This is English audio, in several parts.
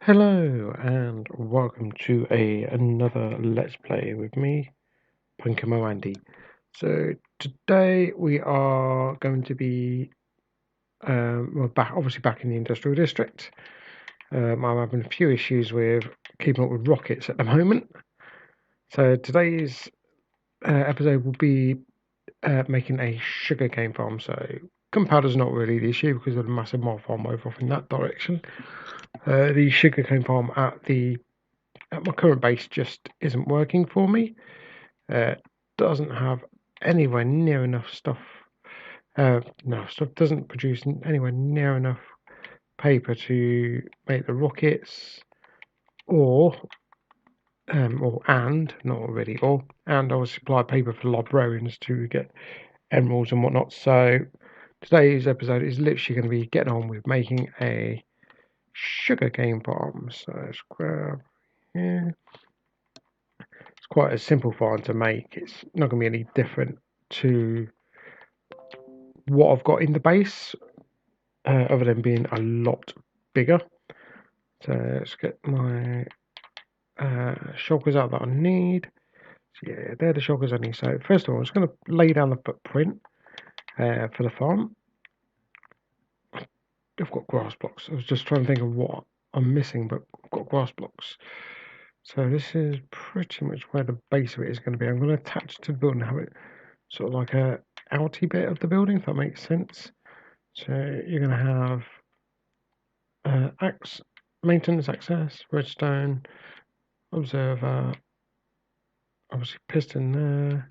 Hello and welcome to another Let's Play with me, Punkamo Andy. So today we are going to be we're obviously back in the industrial district. I'm having a few issues with keeping up with rockets at the moment. So today's episode will be making a sugarcane farm. So gunpowder's not really the issue because of the massive mob farm over off in that direction. The sugarcane farm at my current base just isn't working for me. Doesn't have anywhere near enough stuff. No, stuff doesn't produce anywhere near enough paper to make the rockets, or not already, and I will supply paper for librarians to get emeralds and whatnot. So today's episode is literally going to be getting on with making a sugarcane farm. So let's grab here. It's quite a simple farm to make. It's not going to be any different to what I've got in the base, other than being a lot bigger. So let's get my shulkers out that I need. So yeah, they're the shulkers I need. So first of all, I'm just going to lay down the footprint for the farm. I've got grass blocks. I was just trying to think of what I'm missing, but I've got grass blocks. So this is pretty much where the base of it is going to be. I'm going to attach to the building and have it sort of like a outy bit of the building, if that makes sense. So you're going to have maintenance access, redstone, observer, obviously piston there,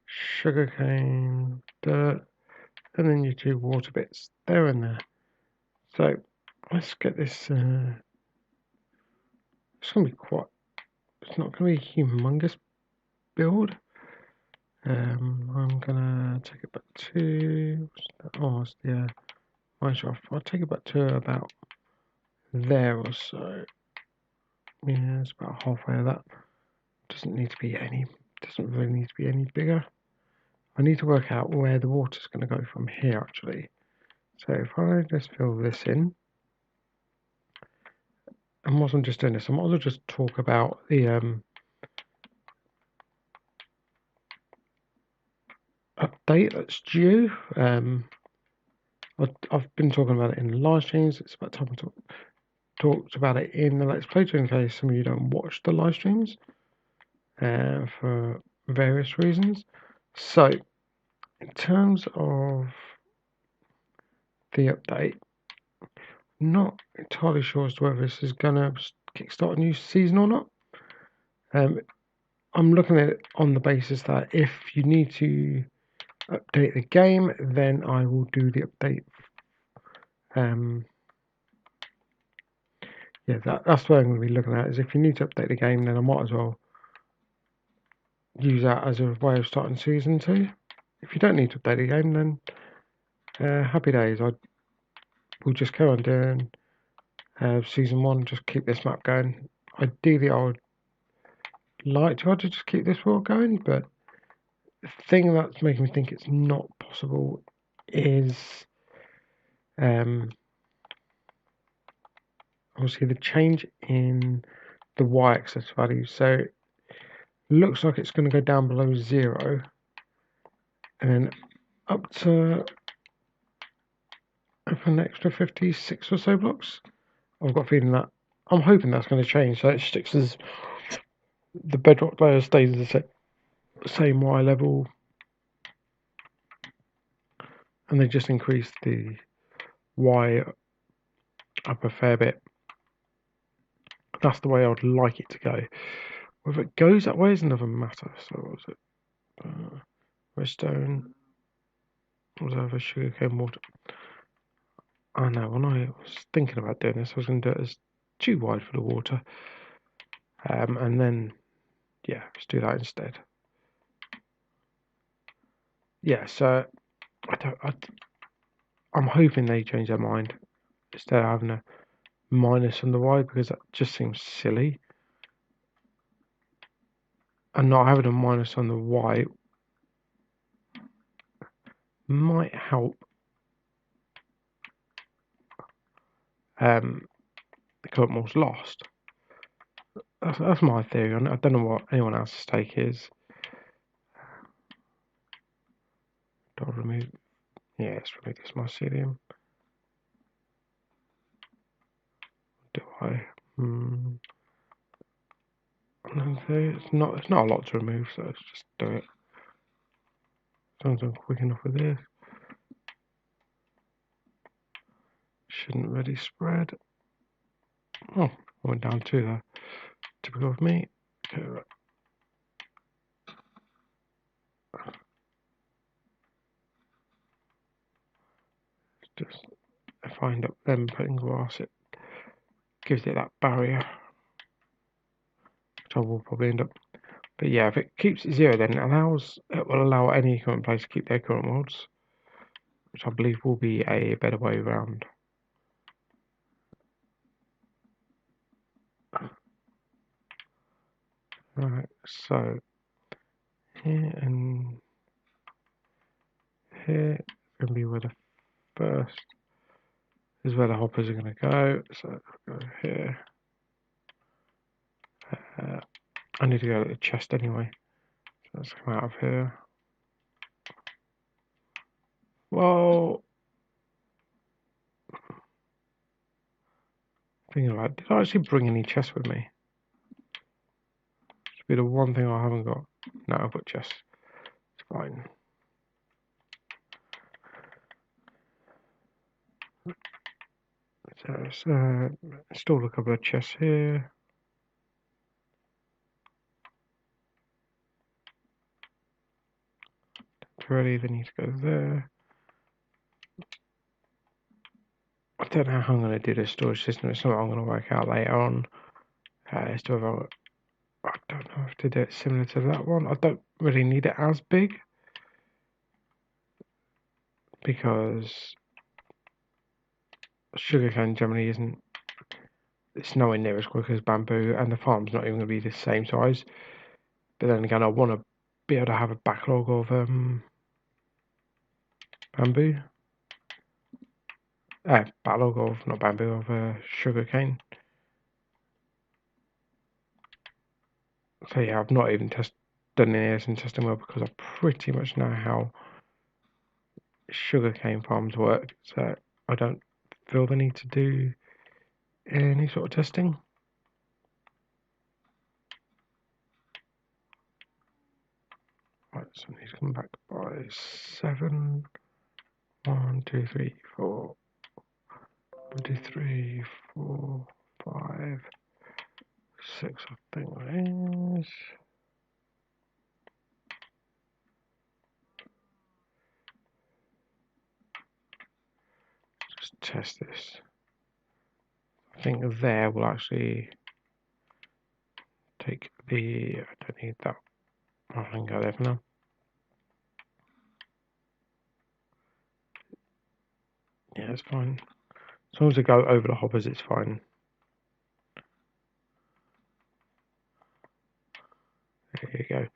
sugarcane, dirt, and then your two water bits there and there. So let's get this. It's going to be quite. It's not going to be a humongous build. I'm gonna take it back to. Oh, it's the mine shaft. I'll take it back to about there or so. Yeah, it's about halfway of that. Doesn't need to be any. Doesn't really need to be any bigger. I need to work out where the water's going to go from here actually. So if I just fill this in, and whilst I'm just doing this, I might as well just talk about the update that's due. I've been talking about it in live streams. It's about time I talked about it in the Let's Play, in case some of you don't watch the live streams for various reasons. So, in terms of the update, not entirely sure as to whether this is going to kickstart a new season or not. I'm looking at it on the basis that if you need to update the game, then I will do the update. Yeah, that's what I'm going to be looking at. Is if you need to update the game, then I might as well use that as a way of starting season 2. If you don't need to update the game, then happy days. We'll just carry on doing season 1. Just keep this map going. Ideally, I would like to just keep this world going, but the thing that's making me think it's not possible is obviously the change in the y-axis value. So it looks like it's going to go down below 0 and then up to an extra 56 or so blocks. I've got a feeling that I'm hoping that's going to change, so it sticks as the bedrock layer stays the same Y level, and they just increase the Y up a fair bit. That's the way I'd like it to go. Whether it goes that way is another matter. So what was it? Redstone, observer, sugarcane, water. I know, when I was thinking about doing this, I was going to do it as too wide for the water. And then, yeah, let's do that instead. Yeah, so I'm hoping they change their mind instead of having a minus on the Y, because that just seems silly. And not having a minus on the Y might help current wall's lost. That's my theory on it. I don't know what anyone else's take is. Do I remove? Yeah, let's remove this mycelium. Do I? It's not a lot to remove, so let's just do it. As long as I'm quick enough with this. Shouldn't really spread. Oh, I went down 2 there. Typical of me. Okay, right. Just if I end up then putting grass, it gives it that barrier, which I will probably end up. But yeah, if it keeps it 0, then it will allow any current place to keep their current worlds, which I believe will be a better way around. Right, so here and here going to be where the first is where the hoppers are going to go. So go here. I need to go to the chest anyway. So let's come out of here. Well, thinking about, did I actually bring any chests with me? Should be the one thing I haven't got. No, I've got chests. It's fine. So let's install a couple of chests here. Ready, they need to go there. I don't know how I'm going to do this storage system. It's something I'm going to work out later on. As to whether I don't know if to do it similar to that one. I don't really need it as big because sugarcane generally isn't. It's nowhere near as quick as bamboo, and the farm's not even going to be the same size. But then again, I want to be able to have a backlog of bamboo. Backlog of not bamboo of sugarcane. So yeah, I've not even done any of this in testing well because I pretty much know how sugarcane farms work. So I don't feel the need to do any sort of testing. Right, so I need to come back by 7. 1, 2, 3, 4. 1, 2, 3, 4, 5, 6. I think it is. Just test this. I think there will actually take the. I don't need that. I can go there for now. Yeah, it's fine. As long as I go over the hoppers, it's fine. There you go.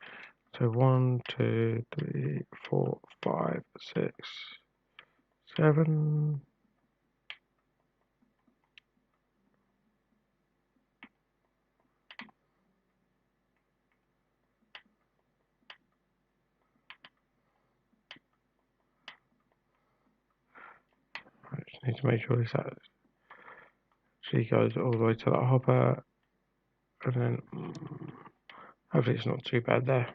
So 1, 2, 3, 4, 5, 6, 7. I just need to make sure this actually goes all the way to that hopper, and then hopefully it's not too bad there.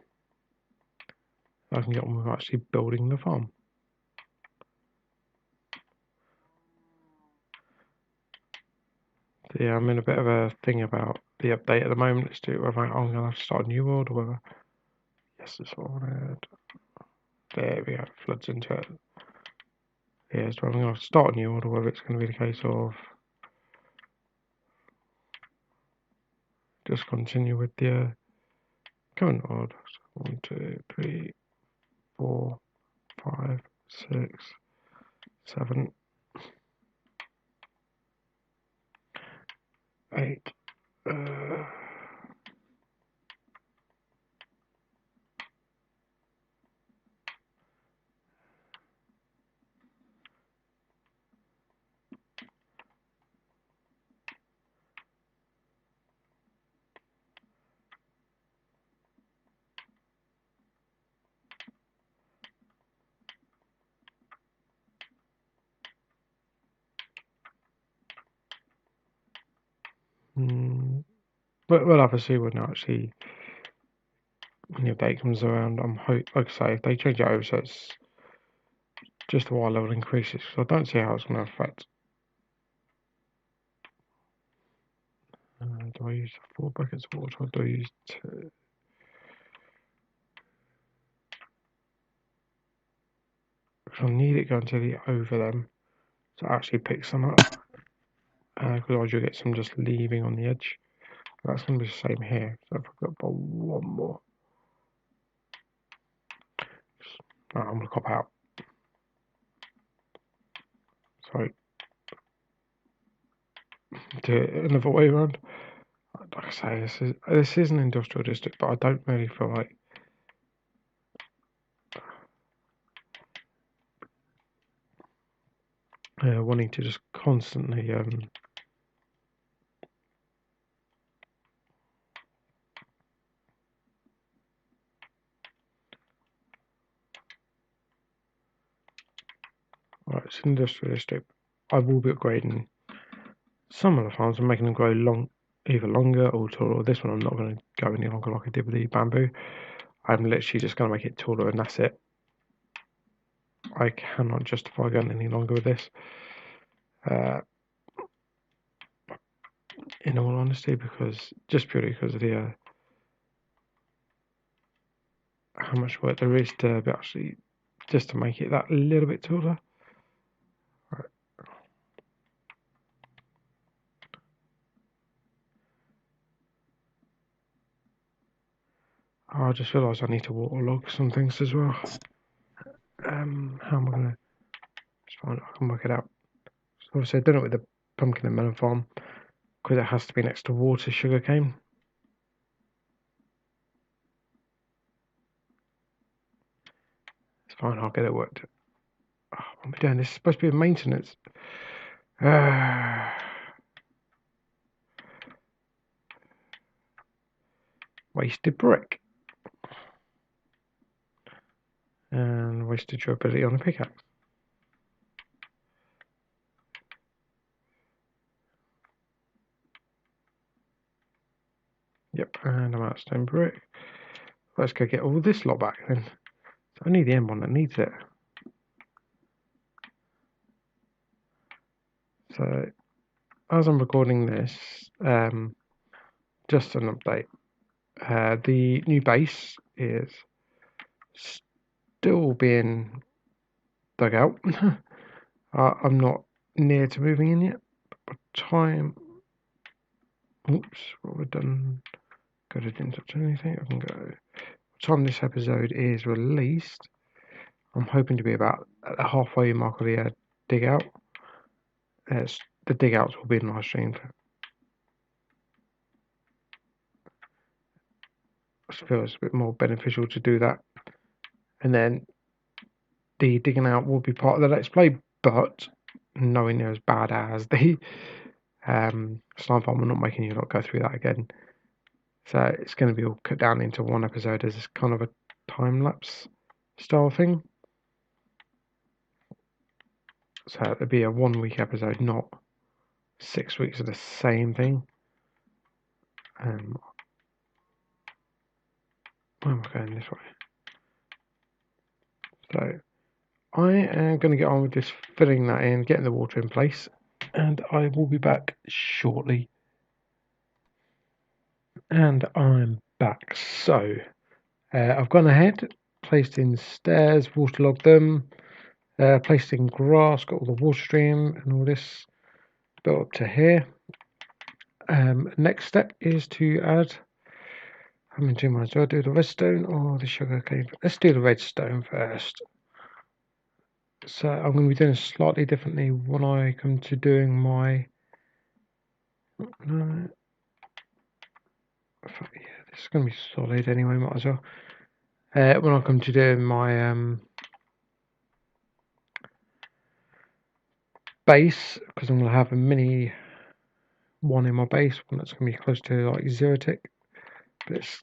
I can get on with actually building the farm. So yeah, I'm in a bit of a thing about the update at the moment. Let's do whether I'm going to have to start a new world or whether. Yes, that's what I wanted. There we go, floods into it. Yeah, so I'm going to have to start a new world or whether it's going to be the case of just continue with the current world. So 1, 2, 3, 4, 5, 6, 7, 8. But we'll have to see when actually when the update comes around. Like I say, if they change it over so it's just the water level increases, so I don't see how it's going to affect. Do I use 4 buckets of water or do I use 2? Because I need it going to the over them to actually pick some up. Because otherwise you'll get some just leaving on the edge. That's going to be the same here. So if I've got about one more. No, I'm going to cop out. So do it another way around. Like I say, this is an industrial district, but I don't really feel like wanting to just constantly right, it's an industrial district. I will be upgrading some of the farms and making them grow either longer or taller. This one I'm not going to go any longer like I did with the bamboo. I'm literally just going to make it taller and that's it. I cannot justify going any longer with this. In all honesty, just purely because of the how much work there is to actually just to make it that little bit taller. Right. Oh, I just realised I need to waterlog some things as well. How am I gonna? It's fine, I can work it out. So obviously, I've done it with the pumpkin and melon farm because it has to be next to water sugarcane. It's fine, I'll get it worked. Oh, what am I doing? This is supposed to be a maintenance. Wasted brick. And wasted durability on a pickaxe. Yep, and I'm out of stone brick. Let's go get all this lot back then. It's only the M1 that needs it. So, as I'm recording this, just an update. The new base is still being dug out. I'm not near to moving in yet. But time. Oops, what we've done. Go to didn't touch anything. I can go. What time this episode is released, I'm hoping to be about at the halfway mark of the dig out. The dig outs will be live streamed. I feel it's a bit more beneficial to do that. And then the digging out will be part of the let's play, but knowing they're as bad as the slime farm, we're not making you not go through that again. So it's going to be all cut down into one episode as kind of a time lapse style thing. So it'll be a 1 week episode, not 6 weeks of the same thing. Where am I going this way? So I am going to get on with just filling that in, getting the water in place, and I will be back shortly. And I'm back. So I've gone ahead, placed in stairs, waterlogged them, placed in grass, got all the water stream and all this built up to here. Next step is to add. How many do I do the redstone or the sugar cane? Let's do the redstone first. So I'm going to be doing it slightly differently when I come to doing my. No, yeah, this is going to be solid anyway. Might as well. When I come to doing my base, because I'm going to have a mini one in my base, one that's going to be close to like 0 tick. But it's,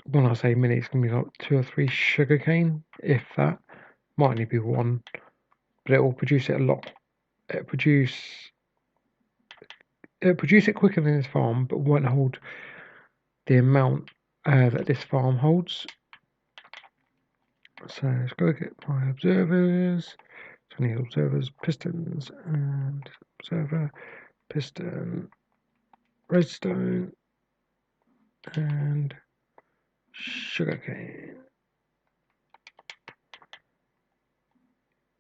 when I say mini, it's going to be like 2 or 3 sugarcane, if that. Might only be 1, but it will produce it a lot. It produce it'll produce it quicker than this farm, but won't hold the amount that this farm holds. So let's go get my observers. 20 observers, pistons, and observer, piston, redstone, and sugarcane.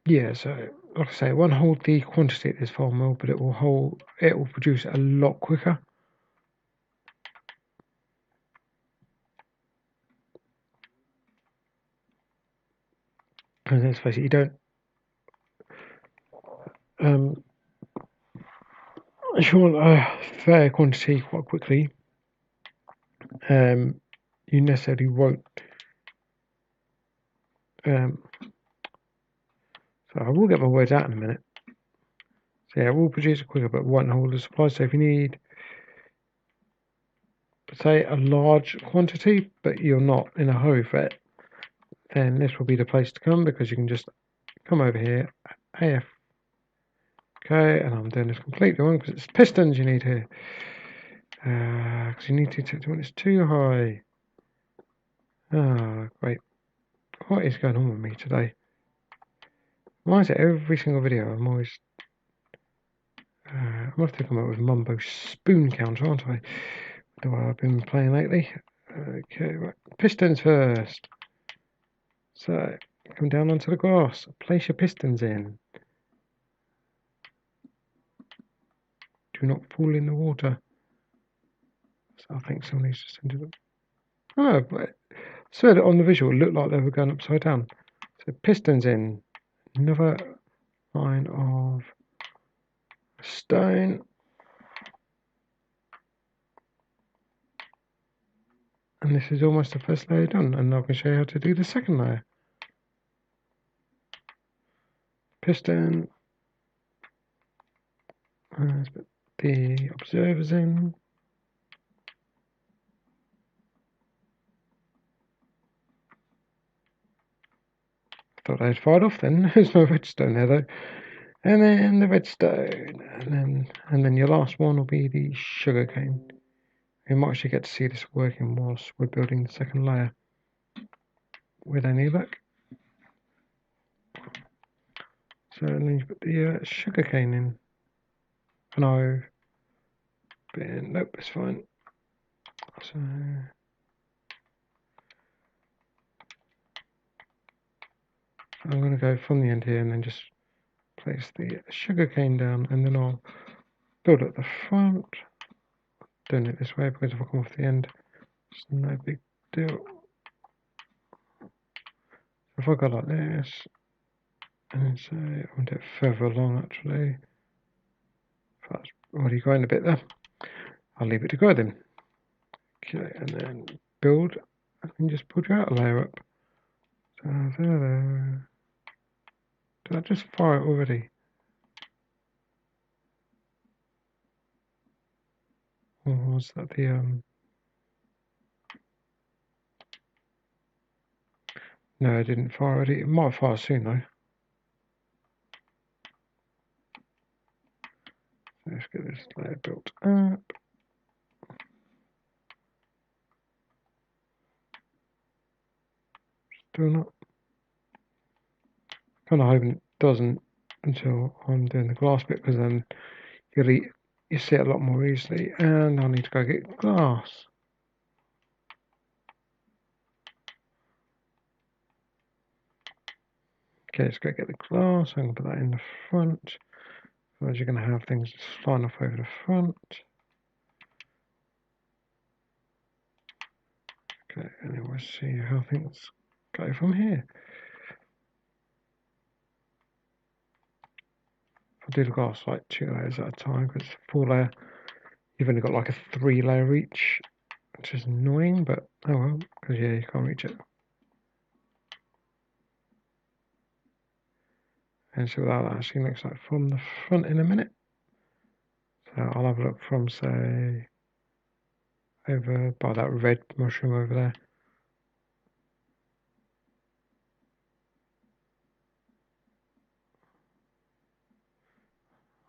Yeah, so like I say, it won't hold the quantity at this farm mill, but it will produce a lot quicker. And let's face it, you don't if you want a fair quantity quite quickly, you necessarily won't. So I will get my words out in a minute. So yeah, it will produce it quicker, but won't hold the supply. So if you need, say, a large quantity, but you're not in a hurry for it, then this will be the place to come, because you can just come over here, AF. Okay, and I'm doing this completely wrong because it's pistons you need here. Because you need to detect when it's too high. Ah, great. What is going on with me today? Why is it every single video I'm always... I'm going to have to come up with Mumbo spoon counter, aren't I? The way I've been playing lately. Okay, right. Pistons first. So, come down onto the grass. Place your pistons in. Do not fall in the water. So I think someone needs to send it. Oh, but so that on the visual, it looked like they were going upside down. So pistons in. Another line of stone. And this is almost the first layer done. And now I can show you how to do the second layer. Piston. Let's put the observers in. Thought I had fired off then. There's no redstone there though. And then the redstone. And then your last one will be the sugarcane. You might actually get to see this working whilst we're building the second layer with any luck. So then you put the sugarcane in. And I've been, nope, it's fine. So I'm going to go from the end here and then just place the sugarcane down, and then I'll build at the front. Doing it this way because if I come off the end, it's no big deal. If I go like this, and then say I want it further along actually, if that's already going a bit there, I'll leave it to go then. Okay, and then build, and then just build your outer layer up. So there. Did I just fire it already? Or was that the No, I didn't fire already. It might fire soon though. Let's get this layer built up. Still not. Kind of hoping it doesn't until I'm doing the glass bit, because then you see it a lot more easily. And I need to go get glass. Okay, let's go get the glass. I'm going to put that in the front. Otherwise, you're going to have things flying off over the front. Okay, and then we'll see how things go from here. I do the glass like 2 layers at a time, because it's a 4 layer. You've only got like a 3 layer each, which is annoying, but oh well, because yeah, you can't reach it. And see what that actually looks like from the front in a minute. So I'll have a look from, say, over by that red mushroom over there.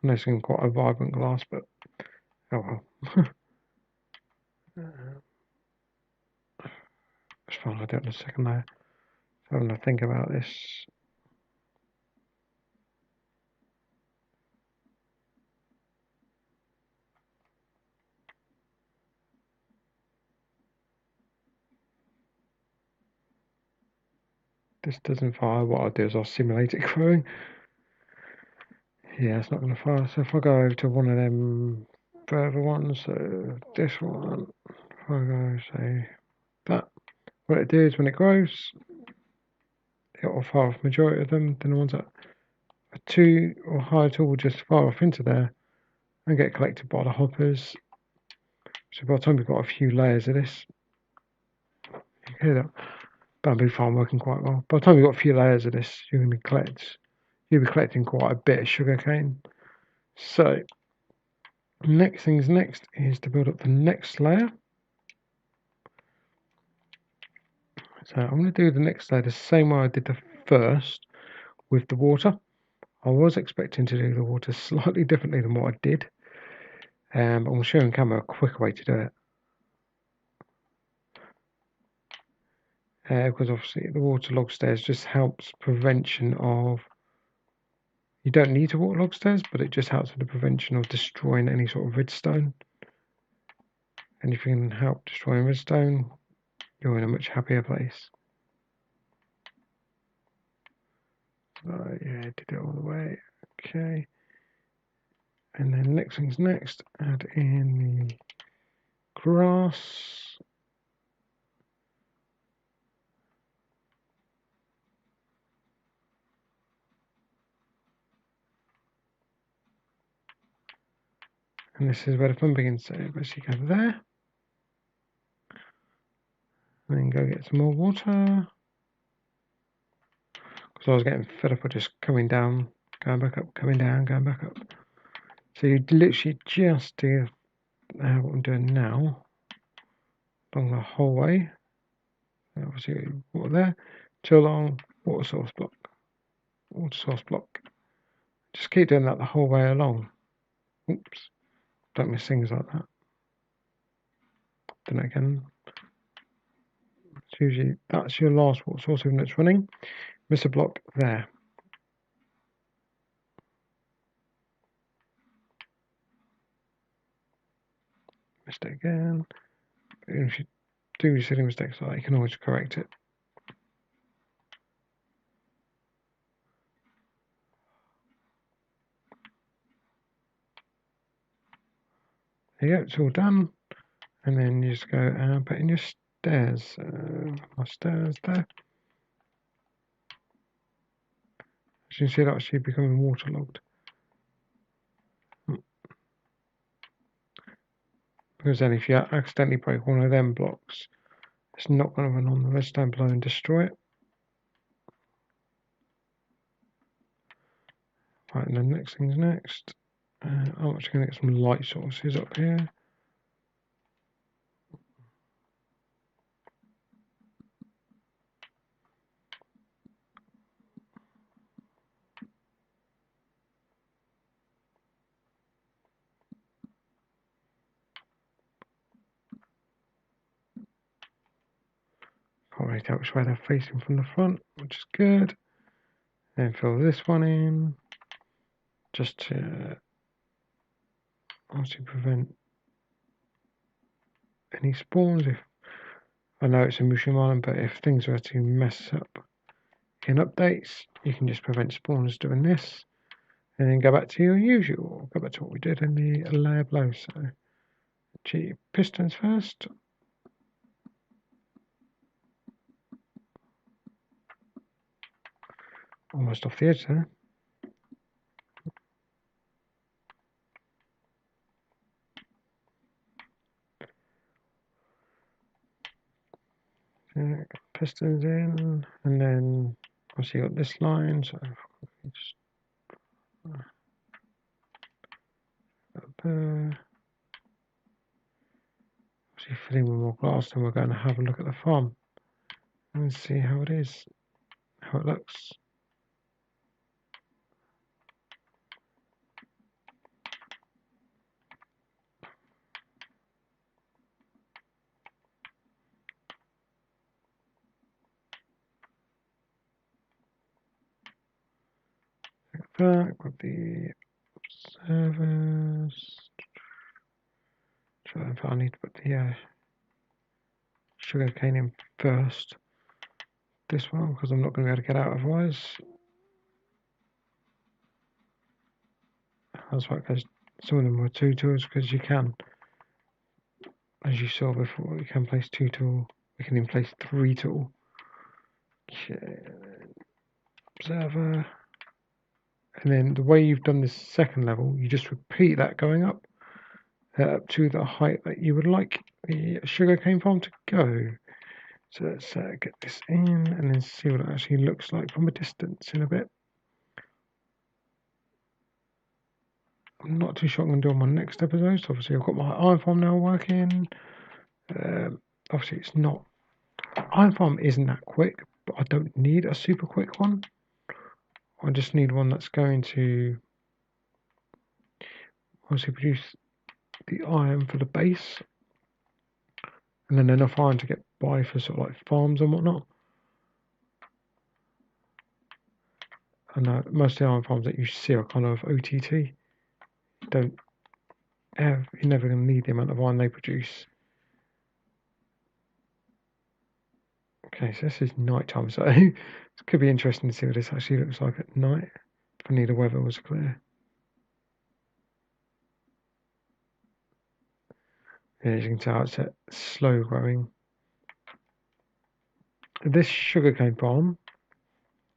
I'm noticing quite a vibrant glass, but Oh well. It's fine, I'll do it in a second layer. Having to think about this. This doesn't fire. What I'll do is I'll simulate it growing. Yeah, it's not going to fire. So if I go over to one of them further ones, so this one, if I go say that, what it does when it grows, it will fire off the majority of them. Then the ones that are 2 or higher at all will just fire off into there and get collected by the hoppers. So by the time we've got a few layers of this, you can hear that bamboo farm working quite well. By the time you've got a few layers of this, you'll be collecting quite a bit of sugar cane. So next things next is to build up the next layer. So I'm going to do the next layer the same way I did the first with the water. I was expecting to do the water slightly differently than what I did, but I'm going to show you on camera a quicker way to do it. Because obviously the waterlogged stairs just helps prevention of, you don't need to waterlog stairs, but it just helps with the prevention of destroying any sort of redstone. And if you can help destroying redstone, you're in a much happier place. Yeah, did it all the way. Okay. And then next thing's next, add in the grass. And this is where the fun begins. So basically go there. And then go get some more water. Because I was getting fed up of just coming down, going back up, coming down, going back up. So you literally just do what I'm doing now along the whole way. Obviously water there. 2 along, water source block. Water source block. Just keep doing that the whole way along. Oops. Don't miss things like that. Then again. It's usually that's your last water source when it's running. Miss a block there. Missed it again. If you do silly mistakes like that, you can always correct it. There you go, it's all done. And then you just go and put in your stairs. My stairs there. As you can see, that's actually becoming waterlogged. Because then if you accidentally break one of them blocks, it's not going to run on the redstone below and destroy it. Right, and the next thing's next. I'm actually going to get some light sources up here. Can't really tell which way they're facing from the front, which is good. Then fill this one in, just to obviously prevent any spawns. If I know it's a mushroom island, but if things were to mess up in updates, you can just prevent spawns doing this, and then go back to your usual. Go back to what we did in the layer below. So, pistons first. Almost off the edge there. Pistons in, and then obviously you got this line, so just up there. Obviously filling with more glass, then we're going to have a look at the farm and see how it is, how it looks. back with the observers. So I need to put the sugar cane in first. This one, because I'm not going to be able to get out otherwise. That's right, because some of them were 2 tools, because you can, as you saw before, you can place 2 tool. We can even place 3 tool. Okay, observer. And then the way you've done this second level, you just repeat that going up to the height that you would like the sugarcane farm to go. So let's get this in and then see what it actually looks like from a distance in a bit. I'm not too sure what I'm going to do on my next episode. So obviously I've got my iron farm now working. Obviously it's not, iron farm isn't that quick, but I don't need a super quick one. I just need one that's going to obviously produce the iron for the base, and then enough iron to get by for sort of like farms and whatnot. And most of the iron farms that you see are kind of OTT. You're never going to need the amount of iron they produce. Okay, so this is night time, so it could be interesting to see what this actually looks like at night. If only the weather was clear. And as you can tell, it's slow growing. This sugarcane farm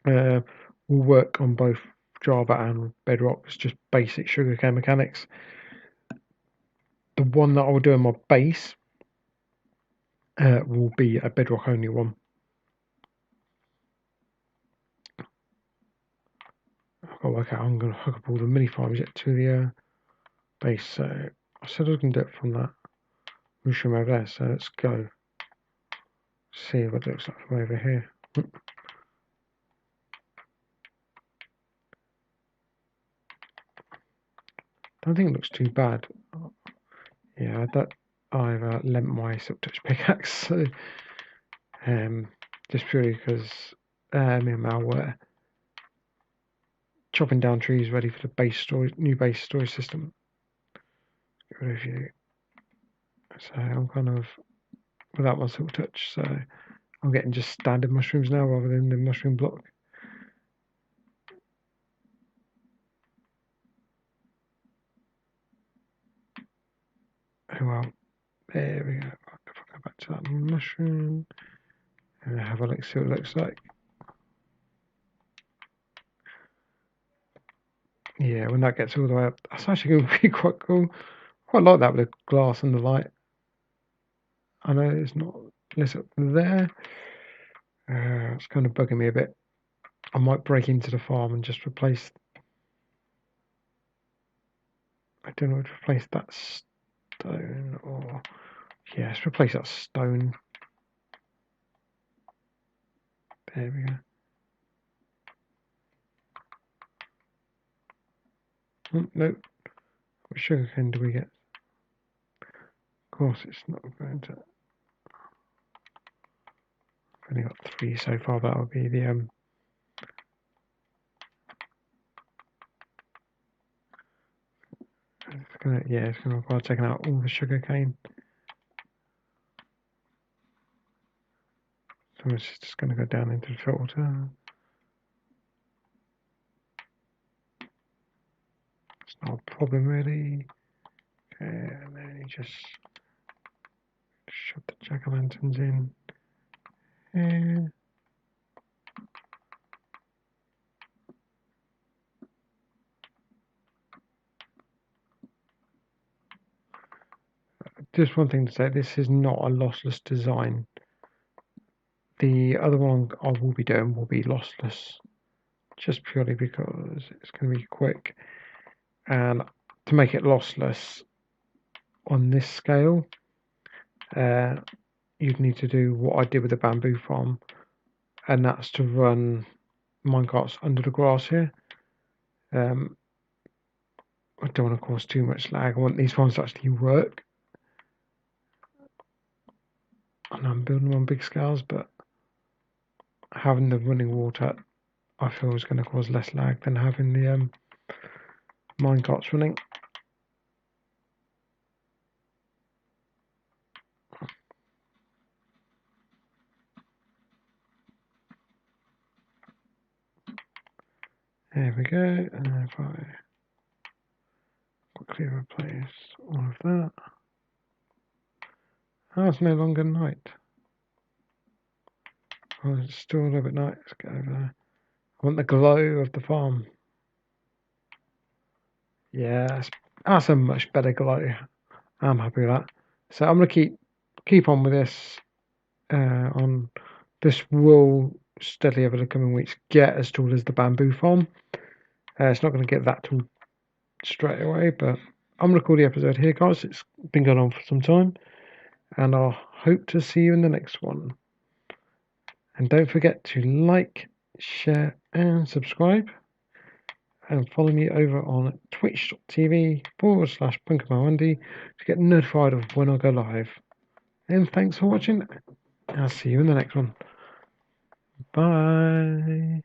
will work on both Java and Bedrock. It's just basic sugarcane mechanics. The one that I will do in my base will be a Bedrock only one. I've got to work out how I'm going to hook up all the mini farms yet to the base. So I said I was going to do it from that mushroom over there. So let's go see what it looks like from over here. I don't think it looks too bad. Yeah, I've lent my silk touch pickaxe, so just purely because me and Mal were chopping down trees ready for the new base storage system. Get rid of you. So I'm kind of without my silk touch, so I'm getting just standard mushrooms now rather than the mushroom block. Oh well, there we go. If I go back to that mushroom and have a look, see what it looks like. Yeah, when that gets all the way up, that's actually going to be quite cool. Quite like that with the glass and the light. I know it's not lit up there. It's kind of bugging me a bit. I might break into the farm and just replace. I don't know what to replace that stone or. Yeah, let's replace that stone. There we go. Oh, no. What sugarcane do we get? Of course, it's not going to. I've only got 3 so far. That will be the it's gonna require taking out all the sugarcane. So it's just gonna go down into the filter. It's not a problem really. Okay, and then you just shove the jack-o'-lanterns in here. Just one thing to say, this is not a lossless design. The other one I will be doing will be lossless, just purely because it's going to be quick. And to make it lossless on this scale, you'd need to do what I did with the bamboo farm, and that's to run minecarts under the grass here. I don't want to cause too much lag. I want these farms to actually work. And I'm building them on big scales, but having the running water I feel is going to cause less lag than having the minecarts running. There we go, and then if I quickly replace all of that. Oh, it's no longer night. Oh, it's still a little bit night. Let's get over there. I want the glow of the farm. Yeah, that's a much better glow. I'm happy with that. So I'm gonna keep on with this. On this will steadily over the coming weeks get as tall as the bamboo farm. It's not going to get that tall straight away, but I'm going to call the episode here, guys. It's been going on for some time, and I hope to see you in the next one. And don't forget to like, share, and subscribe. And follow me over on twitch.tv/punkermoandy to get notified of when I go live. And thanks for watching. I'll see you in the next one. Bye.